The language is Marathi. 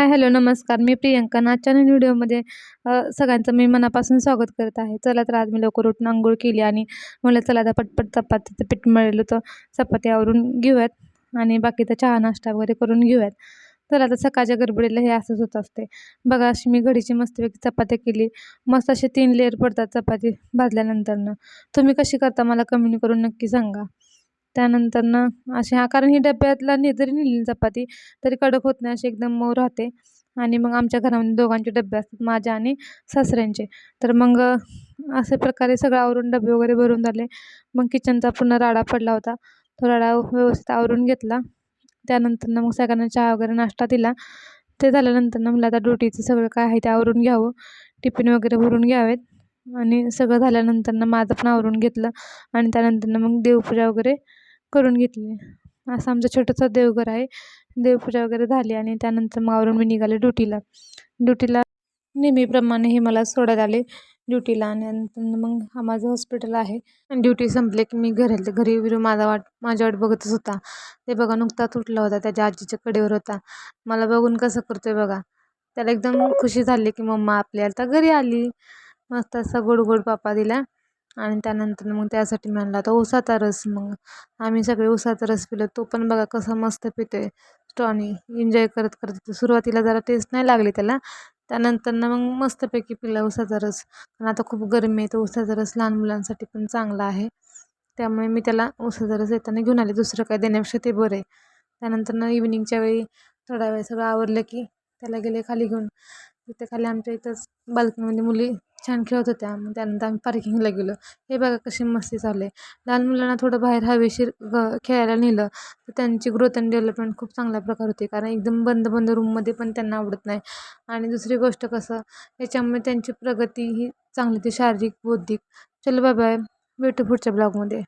हाय, हॅलो, नमस्कार. मी प्रियंका आणि आजच्या नवीन व्हिडिओमध्ये सगळ्यांचं मी मनापासून स्वागत करत आहे. चला तर आज मी लवकर उठून अंघोळ केली आणि म्हणलं चला आता पटपट चपातीचं पीठ मळलेलं होतं, चपाती आवरून घेऊयात आणि बाकीचा चहा नाश्ता वगैरे करून घेऊयात. चला आता सकाळच्या गडबडीला हे असंच होत असते. बघा अशी मी घडीची मस्तपैकी चपाती केली. मस्त असे 3 लेयर पडतात चपाती भाजल्यानंतरनं. तुम्ही कशी करता मला कमेंट करून नक्की सांगा. त्यानंतरनं असे कारण ही डब्यातला जरी नेली चपाती तरी कडक होत नाही, अशी एकदम मऊ राहते. आणि मग आमच्या घरामध्ये दोघांचे डब्बे असतात, माझ्या आणि सासऱ्यांचे. तर मग अशा प्रकारे सगळं आवरून डबे वगैरे भरून झाले. मग किचनचा पुन्हा राडा पडला होता. तो राडा व्यवस्थित आवरून घेतला. त्यानंतरनं मग सगळ्यांना चहा वगैरे नाश्ता दिला. ते झाल्यानंतरनं म्हणलं आता ड्युटीचं सगळं काय आहे ते आवरून घ्यावं. टिफिन वगैरे भरून घ्यावेत आणि सगळं झाल्यानंतरनं माझं पण आवरून घेतलं आणि त्यानंतरनं मग देवपूजा वगैरे करून घेतली. असं आमचं छोटंसं देवघर आहे. देवपूजा वगैरे झाली आणि त्यानंतर मग आवरून मी निघाले ड्युटीला. ड्युटीला नेहमीप्रमाणे हे मला सोडायला आले ड्युटीला आणि नंतर मग हा माझं हॉस्पिटल आहे. ड्युटी संपले की मी घरी विरू माझ्या वाट बघतच होता. ते बघा नुकताच उठला होता, त्याच्या आजीच्या कडेवर होता. मला बघून कसं करतोय बघा. त्याला एकदम खुशी झाली की मम्मा आपली आता घरी आली. मस्त असा गोड गोड पापा दिला आणि त्यानंतर मग त्यासाठी मी आणला होता उसाचा रस. मग आम्ही सगळे उसाचा रस पिलो. तो पण बघा कसं मस्त पितोय स्ट्रॉनी, एन्जॉय करत करत. सुरुवातीला जरा टेस्ट नाही लागली त्याला, त्यानंतरनं मग मस्तपैकी पिला उसाचा रस. पण आता खूप गरमी आहे, तर उसाचा रस लहान मुलांसाठी पण चांगला आहे. त्यामुळे मी त्याला उसाचा रस येताना घेऊन आले, दुसरं काय देण्यापेक्षा ते बरं आहे. त्यानंतरनं इव्हिनिंगच्या वेळी थोडा वेळ सगळं आवरलं की त्याला गेले खाली घेऊन. तिथे खाली आमच्या इथंच बाल्कनीमध्ये मुली छान खेळत होत्या. मग त्यानंतर आम्ही पार्किंगला गेलो. हे बघा कशी मस्ती चालू आहे. लहान मुलांना थोडं बाहेर हवेशीर खेळायला नेलं तर त्यांची ग्रोथ आणि डेव्हलपमेंट खूप चांगल्या प्रकारे होते. कारण एकदम बंद बंद रूममध्ये पण त्यांना आवडत नाही. आणि दुसरी गोष्ट कसं याच्यामुळे त्यांची प्रगती ही चांगली होते, शारीरिक बौद्धिक. चलो बाय बाय, भेटू पुढच्या ब्लॉगमध्ये.